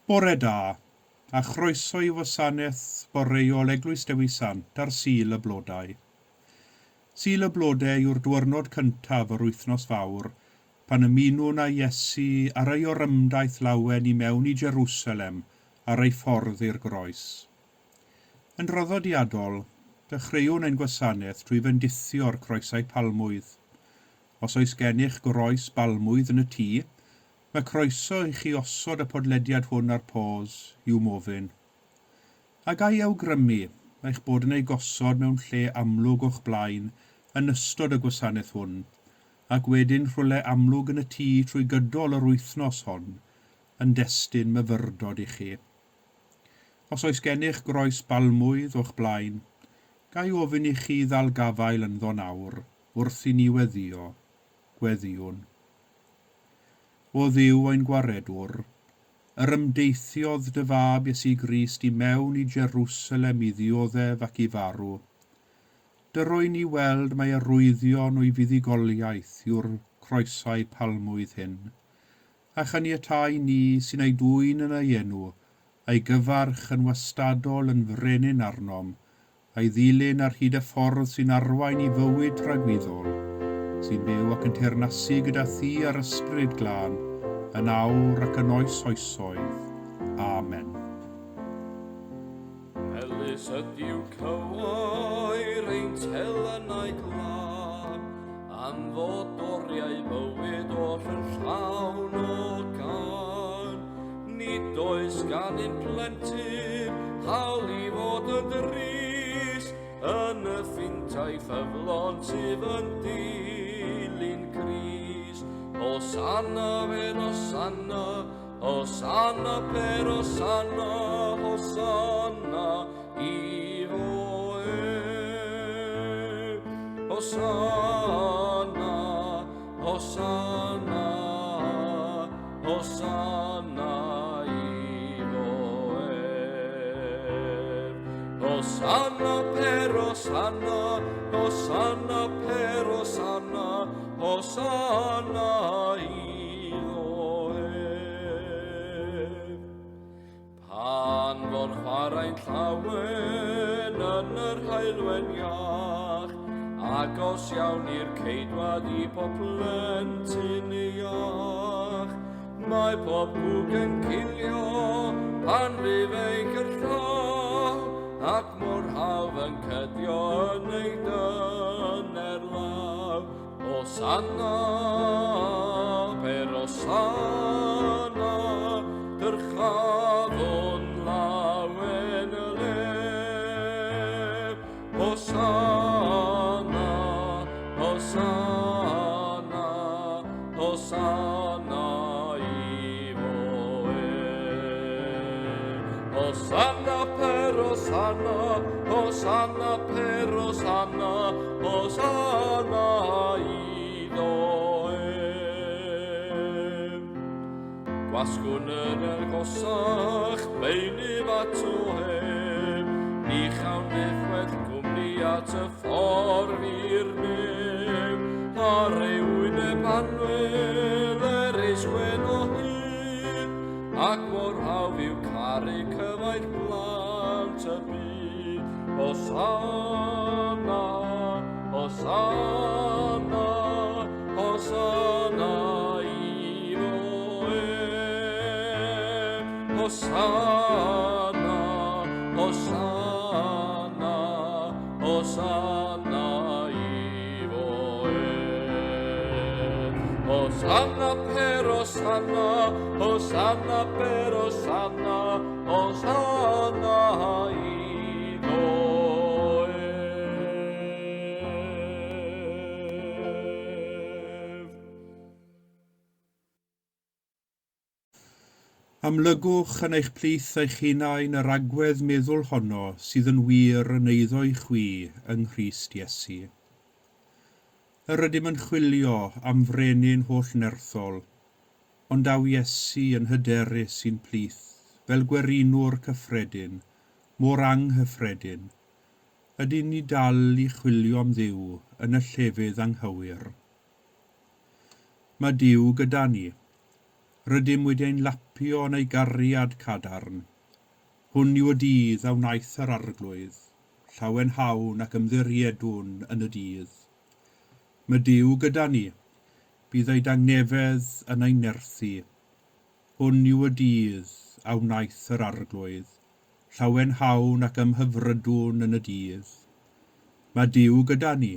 Bore da, a chroeso I wasanaeth boreol Eglwys Dewi Sant ar Sul y Blodau. Sul y Blodau yw'r diwrnod cyntaf o'r wythnos fawr, pan ymunwn â Iesu ar ei orymdaeth lawen I mewn I Jerusalem ar ei ffordd i'r groes. Yn roddodiadol, dechreuwn ein gwasanaeth trwy fendithio'r croesau palmwydd. Os oes gennych groes balmwydd yn y tŷ, mae croeso I chi osod y podlediad hwn ar pos i'w mofyn. A gai awgrymu eich bod yn ei gosod mewn lle amlwg o'ch blaen yn ystod y gwasanaeth hwn, ac wedyn rhywle amlwg yn y tŷ trwy gydol yr wythnos hon, yn destun myfyrdod I chi. Os oes gennych groes balmwydd o'ch blaen, gai ofyn I chi ddal gafael yn ddonawr wrth I ni weddio, gweddiwn. O Dduw ein gwaredwr, yr ymdeithiodd dy fab Iesu Grist I mewn I Jerusalem I ddioddef ac I farw. Dyrwy'n I weld mae arwyddion o'i fuddugoliaeth yw'r croesau palmwydd hyn, a chaniatáu ni sy'n ei dwyn yn ei enw, ei gyfarch yn wastadol yn frenin arnom, a'i ddilyn ar hyd y ffordd sy'n arwain I fywyd rhagwyddol, sy'n byw ac yn teyrnasu gyda thi ar ysbryd glân, yn awr ac yn oes oesoedd. Amen. Melys ydyw cywair ein telynau glân, am fod oriau bywyd o'r yn llawn o gan. Nid oes gan ein plentyn hawl I fod y dris, yn y ffintau ffyflon sydd yn dilyn Cris. Hosanna per Hosanna, Hosanna per Hosanna, Hosanna I foe. Hosanna, Hosanna, Hosanna I foe. Hosanna per Hosanna, Hosanna per Hosanna, Hosanna I foe. Pan fo'r chwarae'n llawen yn yr haelwen iach, agos iawn i'r ceidwad I pob plentyn iach. Mae pob gwg yn cilio pan fydd ei gyrllaw, ac mor hawdd yn cydio yn ei dyner law. Hosanna per Hosanna, dyrchafon lawen y lef. Hosanna, Hosanna, Hosanna I foe. Hosanna per Hosanna, Hosanna per Hosanna, Hosanna I foe. Gwasgwn yn gosach beinyf at o heb, ni chawn effwaith gwmni at y ffordd i'r new, ar ei wyneb anwyl eis wen o hyn, ac mor hawdd i'w caru cyfaith blant y byd. Hosanna, Hosanna, Hosanna I foe. Hosanna, Hosanna, Hosanna I foe. Hosanna per Hosanna, Hosanna per Hosanna, Hosanna I foe. Amlygwch yn eich plith eich hunain yr agwedd meddwl honno sydd yn wir yn eiddo I chwi yng Nghrist Iesu. Yr ydym yn chwilio am frenin holl nerthol, ond daw Iesu yn hyderus sy'n plith, fel gwerinwr cyffredin, mor anghyffredin, ydyn ni dal I chwilio am Dduw yn y llefydd anghywir. Mae Duw gyda ni. Rydym wedi ein lapu stampio yn ei gariad cadarn. Hwn yw y dydd a wnaeth yr arglwydd, llawen hawn ac ymddiriedwn yn y dydd. Mae Duw gyda ni, bydd ei dangnefedd yn ei nerthu. Hwn yw y dydd a wnaeth yr arglwydd, llawen hawn ac ymhyfrydwn yn y dydd. Mae Duw gyda ni,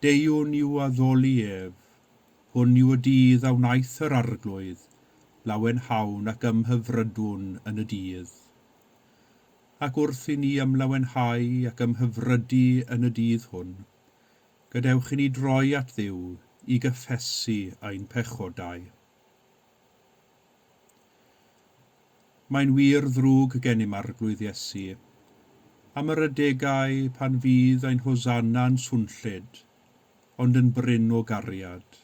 deiwn yw addoli ef. Hwn yw y dydd a wnaeth yr arglwydd, lawen hawn ac ymhyfrydwn yn y dydd. Ac wrth i ni ymlawenhau ac ymhyfrydu yn y dydd hwn, gadewch i ni droi at Dduw i gyffesu ein pechodau. Mae'n wir ddrwg gennym arglwydd Iesu, am yr adegau pan fydd ein hosanna'n swnllyd, ond yn bryn o gariad.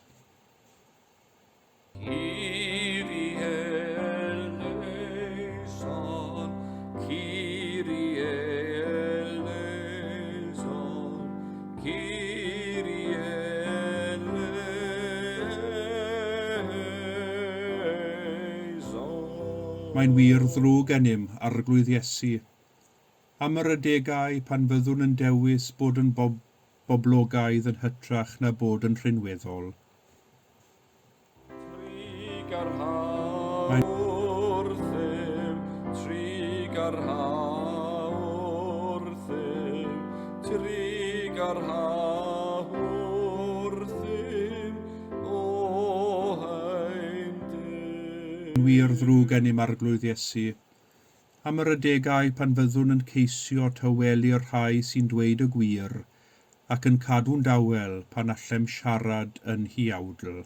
Mae'n wir ddrwg gennym arglwydd Iesu, am yr adegau pan fyddwn yn dewis bod yn boblogaidd yn hytrach na bod yn rhinweddol. Wir ddrwg gennym arglwydd Iesu, am yr adegau pan fyddwn yn ceisio tawelu'r rhai sy'n dweud y gwir ac yn cadw'n dawel pan allem siarad yn hiawdl.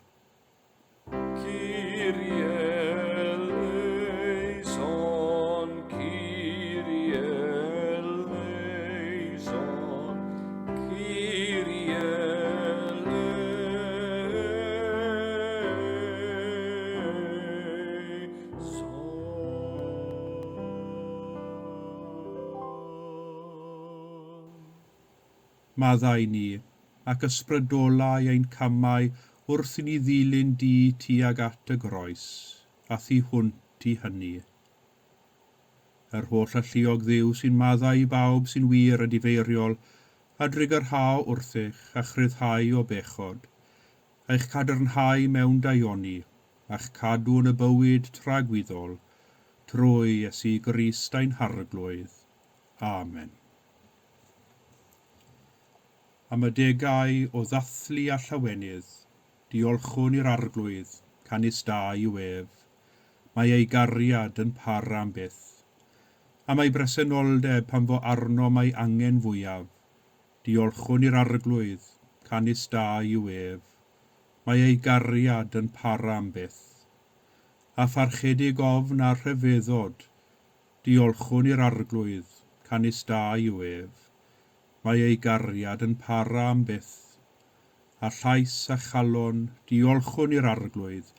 Maddau ni, ac ysbrydolau ein camau wrth i ni ddilyn di tuag at y groes, a thu hwnt i hynny. Yr holl alluog Dduw sy'n maddau i bawb sy'n wir a difeiriol, a drigyrhau wrth eich a chryddhau o bechod, a'ch cadarnhau mewn daioni, a'ch cadw yn y bywyd tragwyddol, trwy Iesu Grist ein harglwydd. Amen. Am y degau o ddathlu a llawenydd, diolchwn i'r arglwydd, canis da i'w ef. Mae ei gariad yn para am byth. Am ei bresenoldeb pan fo arno mae angen fwyaf, diolchwn i'r arglwydd, canis da i'w ef. Mae ei gariad yn para am byth. A pharchedig ofn a rhyfeddod, diolchwn i'r arglwydd, canis da i'w ef. Mae ei gariad yn para am byth. A llais a chalon, diolchwn i'r arglwydd,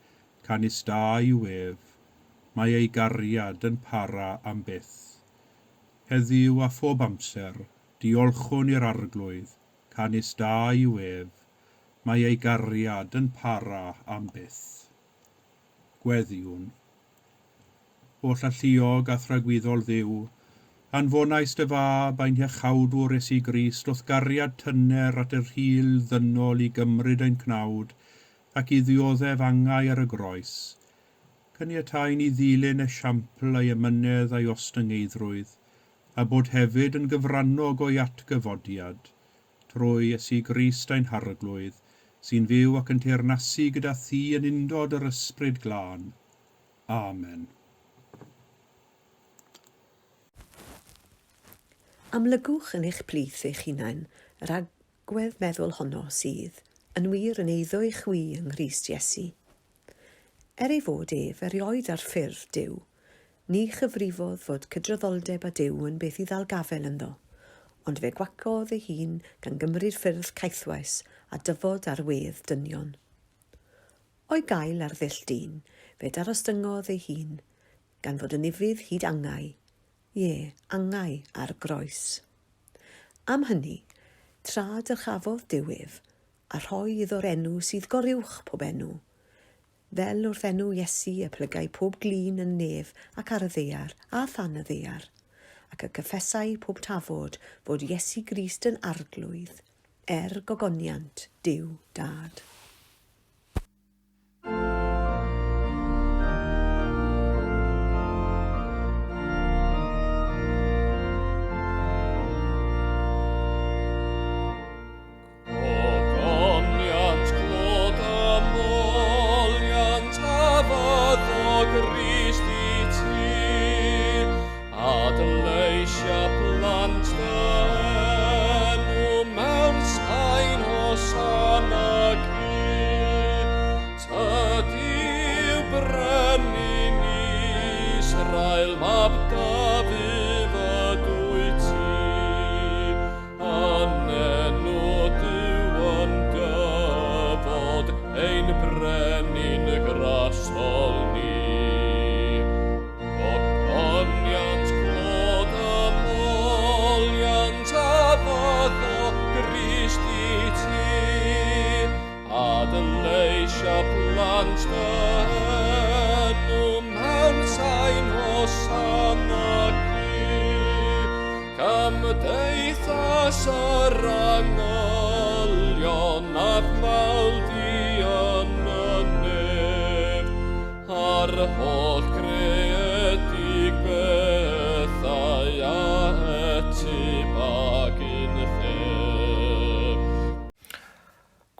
canis da i'w ef. Mae ei gariad yn para am byth. Heddiw a phob amser, diolchwn i'r arglwydd, canis da i'w ef. Mae ei gariad yn para am byth. Gweddiwn. Oll alluog a thragwyddol Dduw, anfonais dy fab ein hiachawdwr Iesu Grist wrth gariad tynner at yr hil ddynol i gymryd ein cnawd ac i ddioddef angau ar y groes. Caniatáu ni ddilyn esiampl a'i ymynedd a'i ostyngeidrwydd, a bod hefyd yn gyfrannog o'i atgyfodiad, trwy Iesu Grist ein harglwydd, sy'n fyw ac yn teyrnasu gyda thi yn undod yr ysbryd glân. Amen. Amlygwch yn eich plith eich hunain yr agwedd meddwl honno sydd, yn wir yn eiddo eich wi yng Nghrist Iesu. Ei fod ef erioed ar ffyrdd Duw, ni chyfrifodd fod cydraddoldeb a Duw yn beth i ddal gafel ynddo, ond fe gwacodd ei hun gan gymryd ffyrdd caethwais a dyfod ar wedd dynion. O'i gael ar ddull dyn, fe darostyngodd ei hun, gan fod yn ifydd hyd angau, angau ar groes. Am hynny, tra dyrchafodd diwedd, a rhoi iddo'r enw sydd goriwch pob enw, Fel wrth enw Iesu y plygau pob glin yn nef ac ar y ddaear a than y ddaear, ac y cyffesau pob tafod fod Iesu Grist yn arglwydd, gogoniant Duw Dad.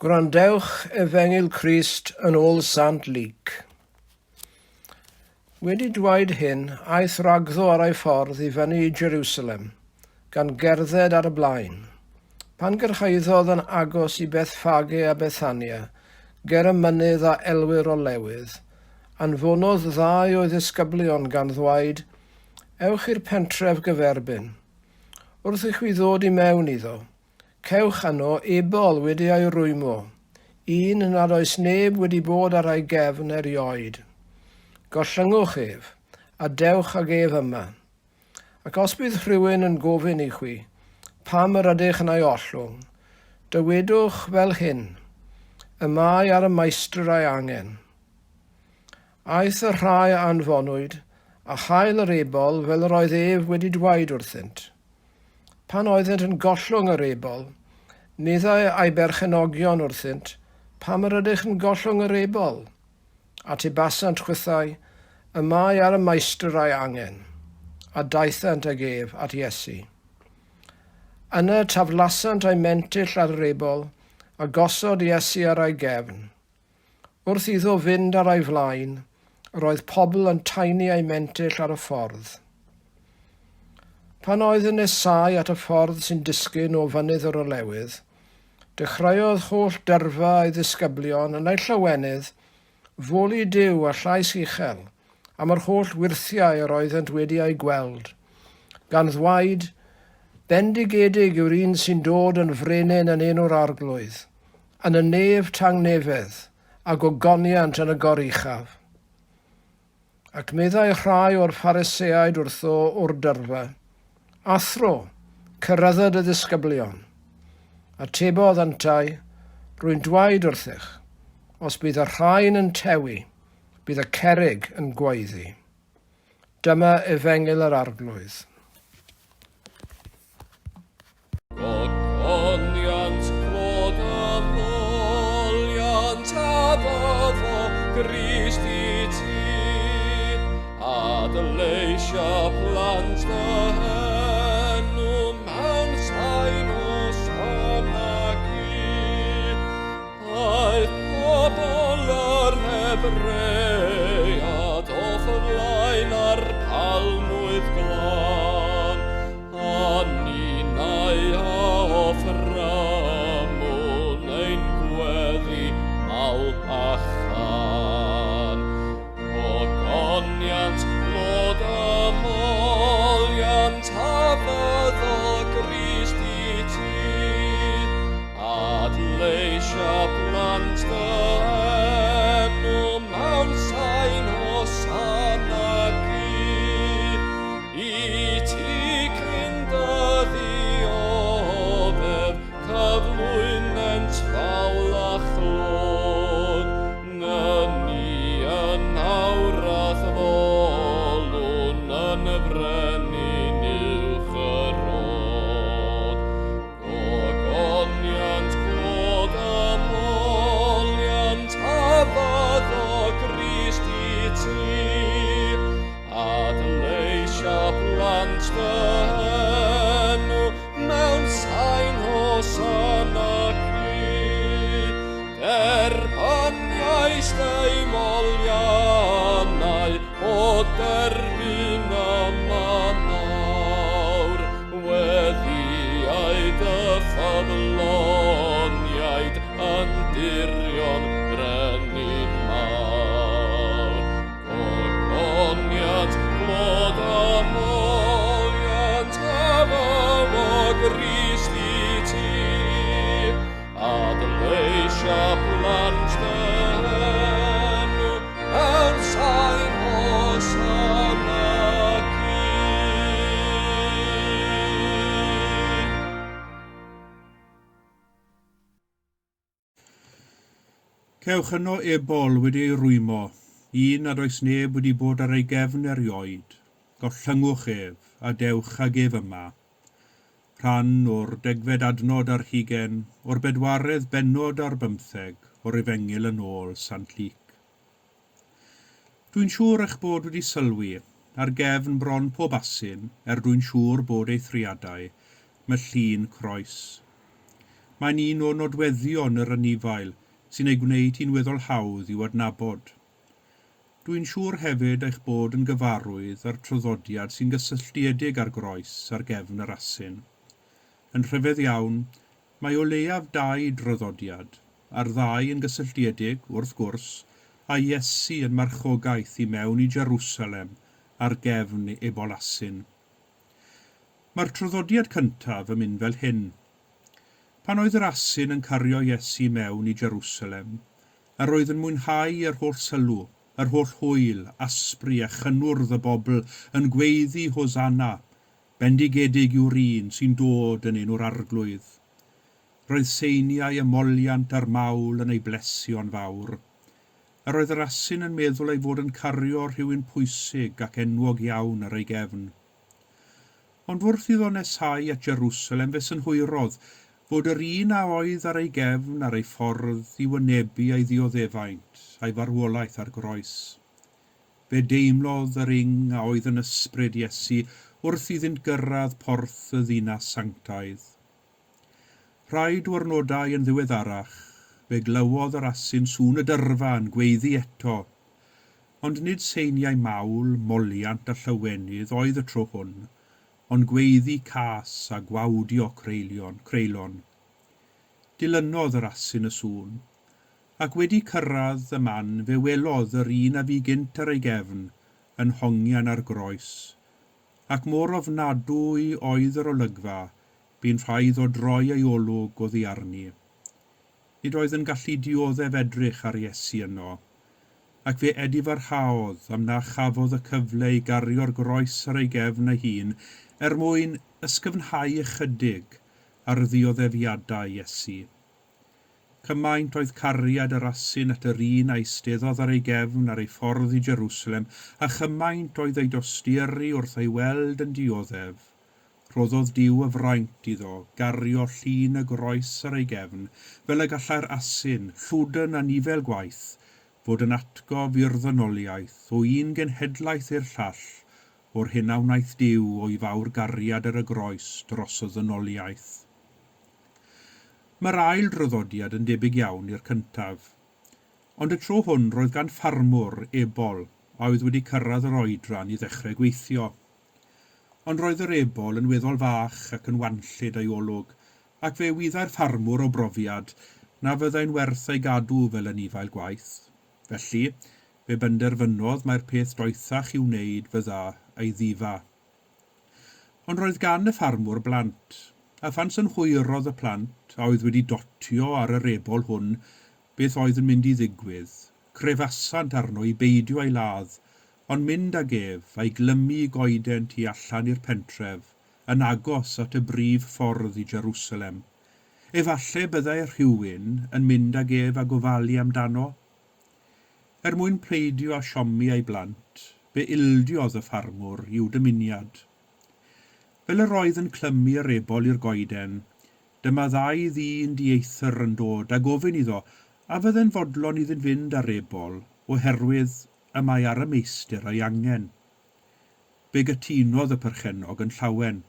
Gwrandewch Efengil Crist yn ôl Sant Luc. Wedi dweud hyn, aeth ragddo ar ei ffordd I fyny I Jerusalem, gan gerdded ar y blaen. Pan gyrhaeddodd yn agos I Bethfage a Bethania, ger y mynydd a elwyr o lewydd, anfonodd 2 o ddisgyblion gan ddweud, ewch i'r pentref gyferbyn. Wrth I chwi ddod I mewn iddo, cewch anno ebol wedi ei rwymo, un nad oes neb wedi bod ar ei gefn erioed. Gollyngwch ef, a dewch ag ef yma. Ac os bydd rhywun yn gofyn I chwi, pam yr ydych yn ei ollwng, dywedwch fel hyn, y mae ar y maestr ei angen. Aeth y rhai anfonwyd, a chael yr ebol fel yr oedd ef wedi dweud wrthynt. Pan oeddent yn gollwng yr ebol, meddai ei berchenogion wrthynt, pam yr ydych yn gollwng yr ebol? A tebasant chwythau, y mae ar y maestr ei angen, a daethant ag ef at Iesu. Yna taflasant ei mentyll ar yr ebol, a gosod Iesu ar ei gefn. Wrth iddo fynd ar ei flaen, roedd pobl yn taini ei mentyll ar y ffordd. Pan oedd yn nesau at y ffordd sy'n disgyn o fynydd yr olewydd, dechreuodd holl dyrfa ei ddisgyblion yn ei llawenydd foli Duw a llais uchel am yr holl wirthiau yr oeddent wedi ei gweld, gan ddweud, bendigedig yw'r un sy'n dod yn frenin yn enw'r arglwydd, yn y nef tangnefedd a gogoniant yn y goruchaf. Ac meddai rhai o'r Phariseaid wrtho o'r dyrfa, athro, cyrradded y ddisgyblion, a tebodd yntau, rwy'n dweud wrthych, os bydd y rhain yn tewi, bydd y cerrig yn gweiddi. Dyma efengil yr arglwydd. Gogoniant clod ymoliant a fyddo Grist I ti, a dyleisio plant dy Hebread o flaen ar palmwydd glan, a ninau a fframwn ein gweddi al a chan. Gogoniant glod ymoliant a fyddo Grist I ti, a adleisio plant dy Cewch yno ebol wedi ei rwymo, un nad oes neb wedi bod ar ei gefn erioed. Gollyngwch ef, a dewch ag ef yma. Rhan o'r 10 adnod ar 20, o'r 4 bennod ar 15, o'r Efengil yn ôl Sant Lyc. Dwi'n siŵr eich bod wedi sylwi, ar gefn bron pob asyn, dwi'n siŵr bod ei thriadau, mae llun croes. Mae'n un o nodweddion yr anifail sy'n ei gwneud hi'n weddol hawdd i'w adnabod. Dwi'n siŵr hefyd eich bod yn gyfarwydd ar traddodiad sy'n gysylltiedig ar groes ar gefn yr asyn. Yn rhyfedd iawn, mae o leiaf 2 draddodiad, a'r 2 yn gysylltiedig, wrth gwrs, a Iesu yn marchogaeth i mewn i Jerusalem ar gefn ebol asyn. Mae'r traddodiad cyntaf yn mynd fel hyn. Pan oedd yr asyn yn cario Iesu mewn i Jerusalem, yr oedd yn mwynhau yr holl sylw, yr holl hwyl, asbri a chynwrdd y bobl yn gweiddi Hosanna, bendigedig yw'r un sy'n dod yn enw'r arglwydd. Roedd seiniau ymoliant ar mawl yn ei blesio'n fawr. Yr oedd yr asyn yn meddwl ei fod yn cario rhywun pwysig ac enwog iawn ar ei gefn. Ond wrth iddo nesau at Jerusalem fe synhwyrodd fod yr un a oedd ar ei gefn ar ei ffordd i wynebu ei ddioddefaint a'i farwolaeth ar groes. Fe deimlodd yr a oedd yn ysbryd Iesu wrth iddynt gyrraedd porth y ddinas sanctaidd. Rhai diwrnodau yn ddiweddarach, fe glywodd yr asyn sŵn y dyrfa yn gweiddi eto, ond nid seiniau mawl, moliant a llywenydd oedd y tro hwn, ond gweiddi cas a gwawdio creulon. Dilynodd yr asyn y sŵn, ac wedi cyrraedd y man fe welodd yr un a fu gynt ar ei gefn yn hongian ar groes, ac mor ofnadwy oedd yr olygfa, bu'n rhaid o droi ei olwg o ddiarni. Nid oedd yn gallu dioddef edrych ar Iesu yno, ac fe edifarhaodd am na chafodd y cyfle i gario'r groes ar ei gefn ei hun mwyn ysgyfnhau ychydig ar ddioddefiadau Iesu. Cymaint oedd cariad yr asyn at yr un a eisteddodd ar ei gefn ar ei ffordd i Jerusalem, a chymaint oedd ei dosturi wrth ei weld yn dioddef. Rhoddodd Duw y fraint iddo gario llun y groes ar ei gefn, fel y gallai'r asyn, llwydyn a nifel gwaith, fod yn atgof i'r ddynoliaeth o un genhedlaeth i'r llall, o'r hyn a wnaeth Duw o'i fawr gariad ar y groes dros y ddynoliaeth. Mae'r ail draddodiad yn debyg iawn i'r cyntaf, ond y tro hwn roedd gan ffarmwr ebol a oedd wedi cyrraedd yr oedran i ddechrau gweithio. Ond roedd yr ebol yn weddol fach ac yn wanllid ei olwg, ac fe wyddai'r ffarmwr o brofiad na fyddai'n werth ei gadw fel anifail gwaith. Felly, fe benderfynodd mae'r peth doethach i'w wneud fydda ei ddifa. Ond roedd gan y ffarmwr blant, a phan synhwyrodd y plant a oedd wedi dotio ar yr ebol hwn beth oedd yn mynd i ddigwydd, crefasant arno i beidio ei ladd, ond mynd ag ef a'i glymu goeden tu allan i'r pentref, yn agos at y brif ffordd i Jerusalem. Efallai byddai rhywun yn mynd ag ef a gofalu amdano. Mwyn pleidio a siomi ei blant, fe ildiodd y ffarmwr i'w dymuniad. Fel yr oedd yn clymu yr ebol i'r goeden, dyma 2 ddyn dieithr yn dod a gofyn iddo a fydde'n fodlon iddynt fynd ar ebol oherwydd y mae ar y meistr ei angen. Fe gytunodd y perchennog yn llawen,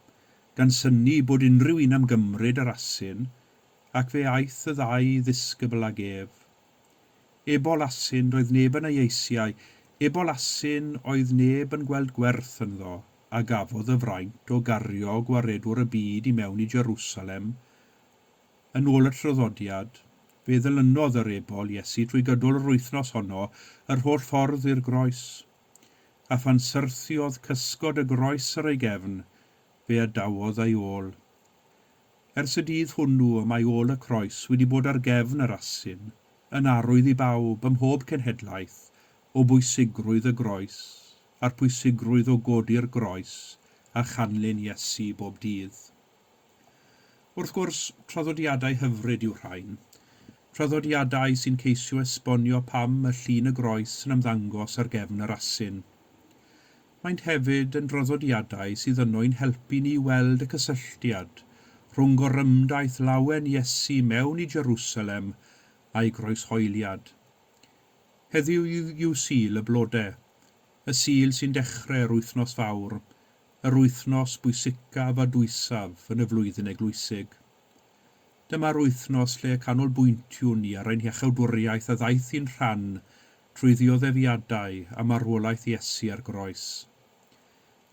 gan synnu bod unrhyw un am gymryd yr asyn, ac fe aeth y 2 ddisgybl ag ef. Ebol asyn doedd neb yn ei eisiau, ebol asyn oedd neb yn gweld gwerth ynddo, a gafodd y fraint o gario gwaredwr y byd i mewn i Jerusalem. Yn ôl y traddodiad, fe ddilynodd yr ebol Iesu trwy gydol yr wythnos honno yr holl ffordd i'r groes. A phan syrthiodd cysgod y groes ar ei gefn, fe adawodd ei ôl. Ers y dydd hwnnw mae ôl y croes wedi bod ar gefn yr asyn, yn arwydd i bawb ym mhob cenhedlaeth o bwysigrwydd y groes, a'r pwysigrwydd o godi'r groes a chanlyn Iesu bob dydd. Wrth gwrs, traddodiadau hyfryd yw rhain, traddodiadau sy'n ceisio esbonio pam y llun y groes yn ymddangos ar gefn yr asyn. Maent hefyd yn draddodiadau sydd yno'n helpu ni weld y cysylltiad rhwng gorymdaeth lawen Iesu mewn i Jerusalem a'i groeshoeliad. Heddiw yw Sul y Blodau, y Sul sy'n dechrau'r wythnos fawr, yr wythnos bwysicaf a dwysaf yn y flwyddyn eglwysig. Dyma'r wythnos lle canolbwyntiwn ni ar ein iechawdwriaeth a ddaeth i'n rhan trwy ddioddefiadau a marwolaeth Iesu ar groes.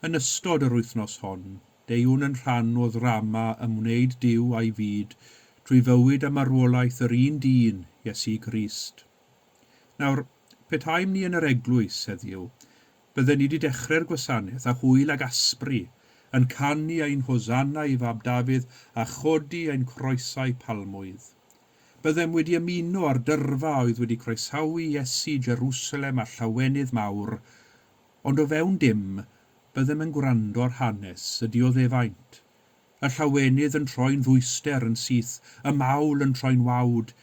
Yn ystod yr wythnos hon, deiwn yn rhan o ddrama ymwneud Duw a'i fyd trwy fywyd a marwolaeth yr un dyn, Iesu Grist. Nawr, petaem ni yn yr eglwys heddiw, bydden ni wedi dechrau'r gwasanaeth â hwyl ag asbri, yn canu ein hosanna i fab Dafydd a chodi ein croesau palmwydd. Byddem wedi ymuno ar dyrfa oedd wedi croesawu Iesu Jerusalem a llawenydd mawr, ond o fewn dim, byddem yn gwrando ar hanes y dioddefaint. Y llawenydd yn troi'n ddwyster yn syth, y mawl yn troi'n wawd,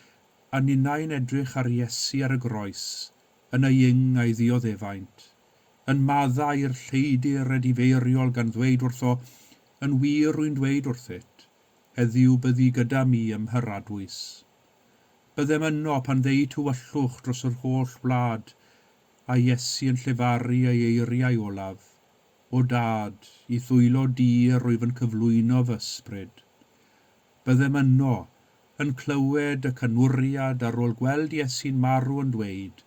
a ninnau'n edrych ar Iesu ar y groes, yn ei yng a'i ddioddefaint. Yn maddau'r lleidir a difeiriol gan ddweud wrtho, yn wir rwy'n dweud wrthyt, heddiw byddi gyda mi ym Mhyradwys. Byddem yno pan ddeu tywyllwch dros yr holl wlad, a Iesu yn llefaru ei eiriau olaf. O dad, i ddwylo dir rwyf yn cyflwyno fy ysbryd. Byddem yno, yn clywed y cynwriad ar ôl gweld Iesu'n marw yn dweud,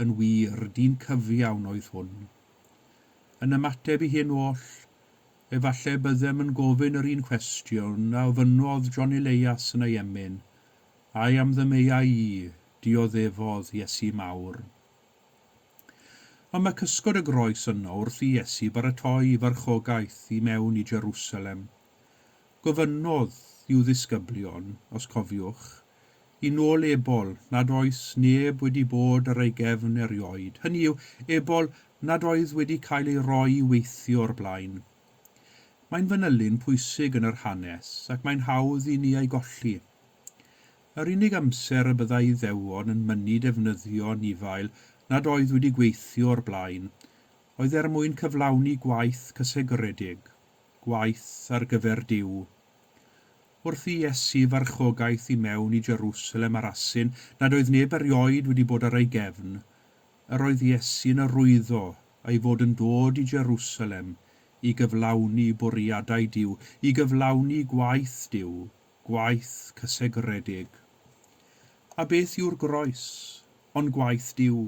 yn wir, dyn cyfiawn oedd hwn. Yn ymateb i hyn oll, efallai byddem yn gofyn yr un cwestiwn a ofynodd John Elias yn ei emyn, ai am ddymea i, dioddefodd Iesu mawr. Ond mae cysgod y groes yno wrth i Iesu baratoi farchogaeth i mewn i Jerusalem. Gofynodd i'w ddisgyblion, os cofiwch, i nôl ebol nad oes neb wedi bod ar ei gefn erioed. Hynny yw, ebol nad oedd wedi cael ei roi i weithio o'r blaen. Mae'n fanylun pwysig yn yr hanes ac mae'n hawdd i ni ei golli. Yr unig amser y byddai Iddewon yn mynnu defnyddio nifail nad oedd wedi gweithio o'r blaen, oedd mwyn cyflawni gwaith cysegredig, gwaith ar gyfer Duw. Wrth i Iesu farchogaeth i mewn i Jerusalem ar asyn nad oedd neb erioed wedi bod ar ei gefn, yr oedd Iesu'n arwyddo a'i fod yn dod i Jerusalem i gyflawni bwriadau Duw, i gyflawni gwaith Duw, gwaith cysegredig. A beth yw'r groes, ond gwaith Duw?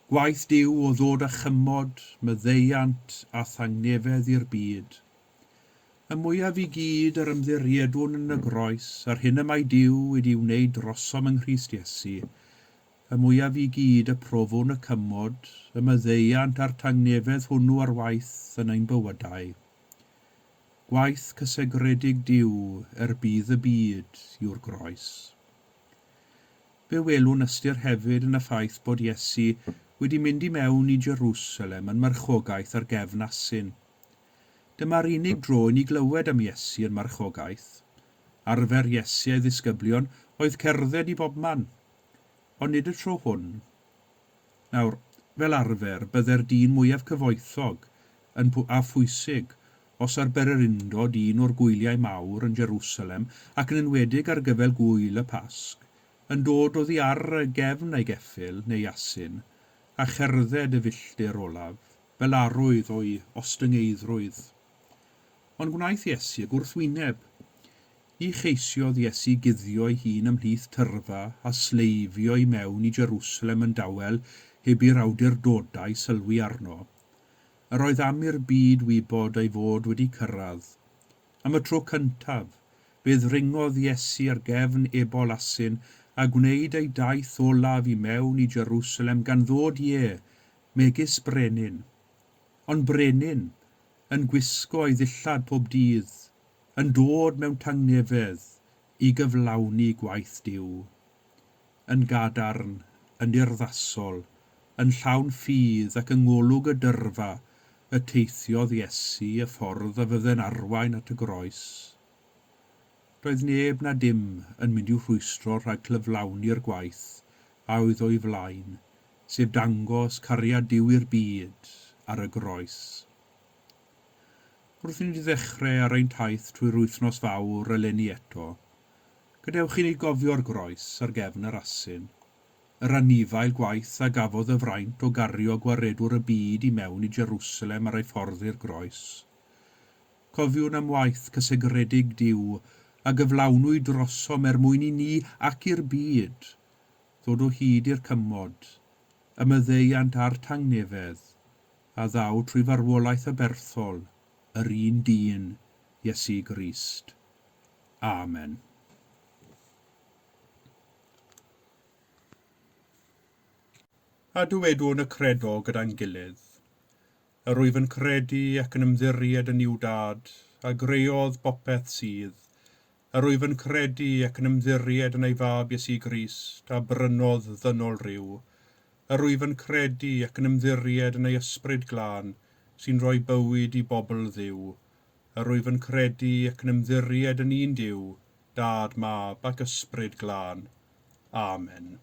Gwaith Duw o ddod â chymod, maddeuant a thangnefedd i'r byd. Y mwyaf i gyd yr ymddiriedwn yn y groes a'r hyn y mae Duw wedi wneud drosom yng Nghrist Iesu, y mwyaf i gyd y profwn y cymod, y maddeuant a'r tangnefedd hwnnw ar waith yn ein bywydau. Gwaith cysegredig Duw bydd y byd yw'r groes. Fe welwn ystyr hefyd yn y ffaith bod Iesu wedi mynd i mewn i Jerusalem yn marchogaeth ar gefn asyn. Dyma'r unig dro ni glywed am Iesu yn marchogaeth. Arfer Iesu a'i ddisgyblion oedd cerdded i bobman, ond nid y tro hwn. Nawr, fel arfer, bydde'r dyn mwyaf cyfoethog a phwysig os ar bererindod un o'r gwyliau mawr yn Jerusalem ac yn enwedig ar gyfer gwyl y Pasg, yn dod oddi ar y gefn ei geffyl neu asyn a cherdded y filltir olaf, fel arwydd o'i ostyngeidrwydd. Ond gwnaeth Iesu gwrthwyneb. I cheisiodd Iesu guddio ei hun ymhlith tyrfa a sleifio i mewn i Jerusalem yn dawel heb i'r awdurdodau sylwi arno. Yr oedd am i'r byd wybod ei fod wedi cyrraedd. Am y tro cyntaf, fe ddringodd Iesu ar gefn ebol asyn a gwneud ei daith olaf i mewn i Jerusalem gan ddod megis brenin. Ond brenin, yn gwisgo ei ddillad pob dydd, yn dod mewn tangnefedd i gyflawni gwaith Duw. Yn gadarn, yn urddasol, yn llawn ffydd ac yng ngolwg y dyrfa, y teithiodd Iesu y ffordd a fydde'n arwain at y groes. Roedd neb na dim yn mynd i'w rhwystro rhag clyflawni'r gwaith a oedd o'i flaen, sef dangos cariad Duw i'r byd ar y groes. Wrth i ni ddechrau ar ein taith trwy'r wythnos fawr eleni eto, gadewch i ni gofio'r groes ar gefn yr asyn, yr anifail gwaith a gafodd y fraint o gario gwaredwr y byd i mewn i Jerusalem ar ei ffordd i'r groes. Cofiwn am waith cysegredig Duw a gyflawnwyd drosom mwyn i ni ac i'r byd, ddod o hyd i'r cymod, y myddeiant a'r tangnefedd, a ddaw trwy farwolaeth y berthol, yr un dyn, Iesu Grist. Amen. A dywedwn y credo gyda'n gilydd. Yr wyf yn credu ac yn ymddiried yn i'w dad, a greodd bopeth sydd. Yr wyf yn credu ac yn ymddiried yn ei fab Iesu Grist, a brynodd ddynol ryw. Yr wyf yn credu ac yn ymddiried yn ei ysbryd glân, sy'n rhoi bywyd i bobl Dduw. Yr wyf yn credu ac yn ymddiried yn un Duw, Dad, Mab ac ysbryd glân. Amen.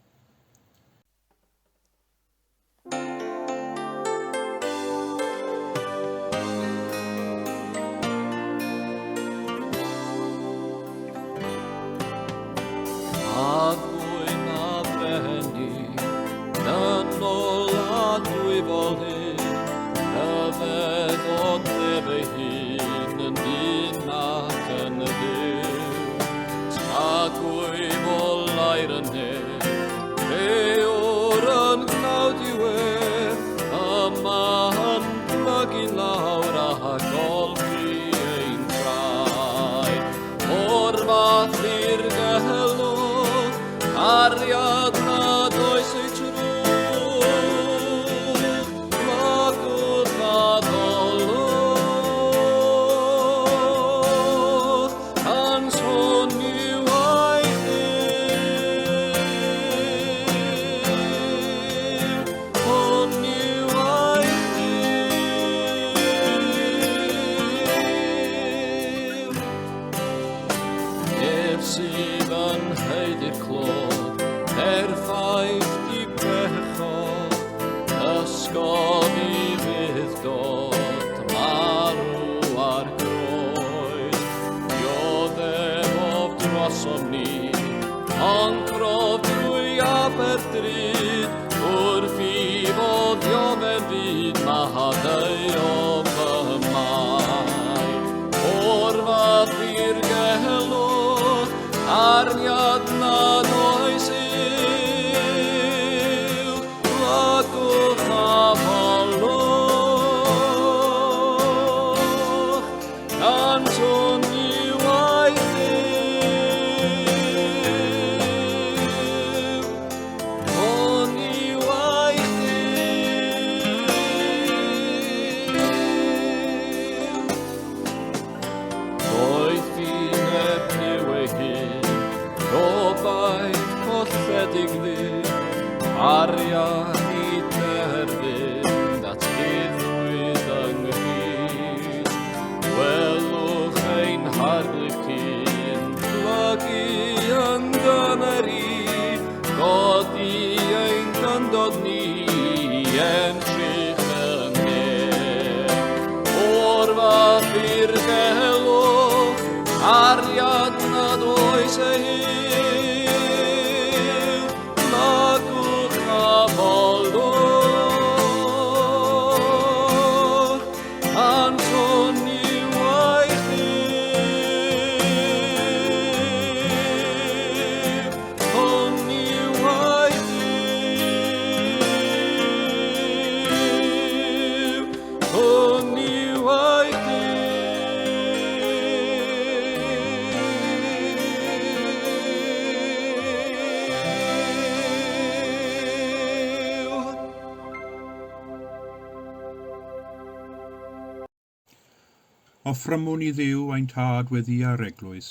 Offrymwn i Dduw ein tad weddi ar Eglwys,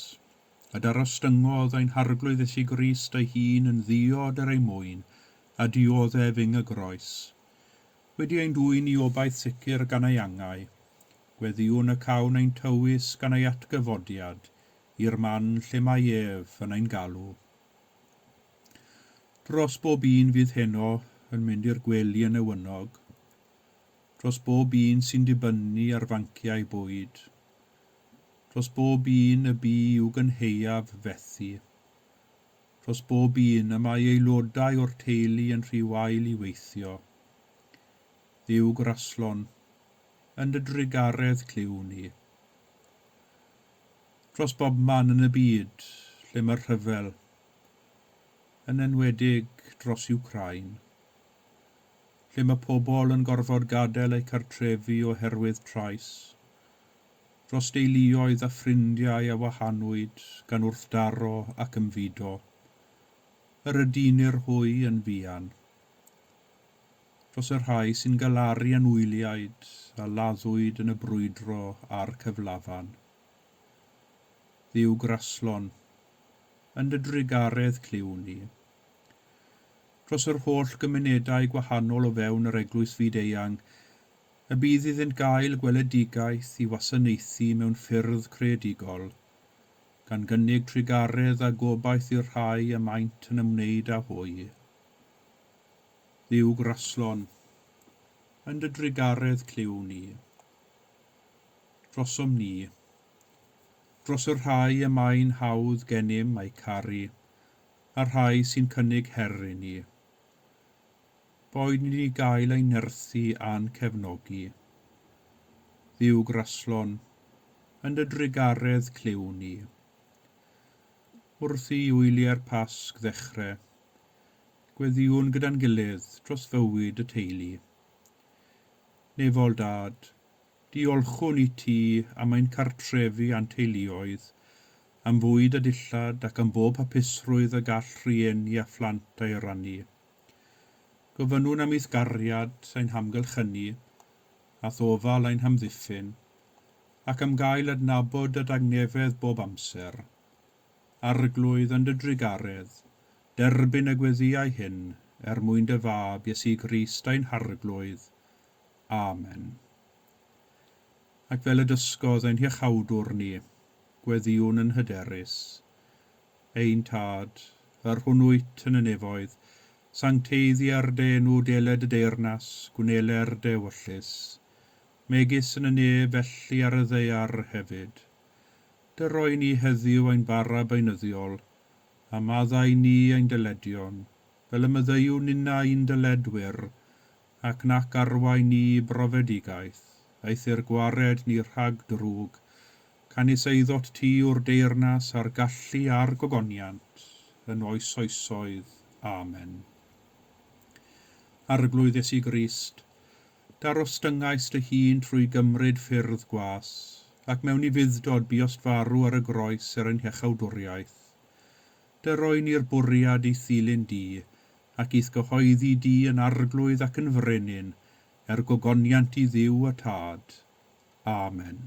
a darostyngodd ein harglwydd Iesu Grist ei hun yn ddiod ar ei mwyn, a dioddef yng y groes. Wedi ein dwyn i obaith sicr gan ei angau, gweddiwn y cawn ein tywys gan ei atgyfodiad, i'r man lle mae ef yn ein galw. Dros bob un fydd heno yn mynd i'r gwely yn ewynog, dros bob un sy'n dibynnu ar fanciau bwyd, dros bob un y bu i'w gynheuaf fethu, dros bob un y mae aelodau o'r teulu yn rhy wael i weithio. Dduw graslon, yn dy drigaredd cliw ni. Dros bob man yn y byd, lle mae'r rhyfel, yn enwedig dros Wcrain, lle mae pobl yn gorfod gadael eu cartrefi oherwydd trais, dros deuluoedd a ffrindiau a wahanwyd gan wrthdaro ac ymfudo, yr ydynnu'r hwy yn fuan, dros y rhai sy'n galaru yn wyliaid a laddwyd yn y brwydro a'r cyflafan. Dduw graslon, yn dy drigaredd cliw ni. Dros yr holl gymunedau gwahanol o fewn yr Eglwys Fyd-eang, y bydd iddynt gael gweledigaeth i wasanaethu mewn ffyrdd creadigol, gan gynnig trigaredd a gobaith i'r rhai y maint yn ymwneud â hwy. Dduw graslon, yn dy drigaredd cliw ni. Drosom ni, dros y rhai y mae'n hawdd gennym a'i caru, a rhai sy'n cynnig heru ni. Boed ni gael ei nerthu a'n cefnogi. Dduw graslon, yn dy drigaredd cliw ni. Wrth i wyliau'r Pasg ddechrau, gweddiwn gyda'n gilydd dros fywyd y teulu. Nefol dad, diolchwn i ti am ein cartrefi a'n teuluoedd, am fwyd a dillad ac am bob hapusrwydd y gall rhieni a phlant ei rannu. Gofynnwn am eithgariad ein hamgylchynu, a thofal ein hamddiffyn, ac am gael adnabod y dagnefedd bob amser. Arglwydd yn dy drigaredd, derbyn y gweddiau hyn, mwyn dy fab Iesu Grist ein harglwydd. Amen. Ac fel y dysgodd ein hiechawdwr ni, gweddiwn yn hyderus. Ein tad, yr hwnnwyt yn y nefoedd, sancteiddi ar denw deled y deyrnas, gwneler dewyllus, megis yn y ne felly ar y ddeiar hefyd. Dy roi ni heddiw ein bara beunyddiol, a maddau ni ein dyledion, fel y myddeiwn unna un dyledwyr, ac nac arwai ni brofedigaeth, eithir gwared ni rhag drwg, canis eiddot ti o'r deyrnas a'r gallu a'r gogoniant, yn oes oesoedd. Amen. Arglwydd Iesu Grist, darostyngais dy hun trwy gymryd ffyrdd gwas, ac mewn i fuddod buost farw ar y groes ein hiechawdwriaeth. Dy roi ni'r bwriad i ddilyn di, ac eith gyhoeddi di yn arglwydd ac yn frenin, gogoniant i Dduw y Tad. Amen.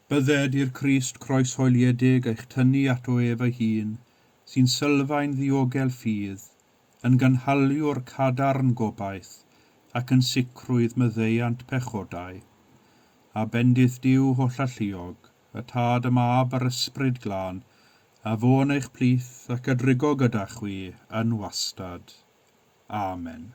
Bydded i'r Crist croeshoeliedig eich tynnu at o ef ei hun, sy'n sylfaen ddiogel ffydd, yn gynhaliwr cadarn gobaith ac yn sicrwydd myddeiant pechodau. A bendith Duw holl alluog, y tad y mab a'r ysbryd glân, a fo'n eich plith ac ydrigo gyda chwi yn wastad. Amen.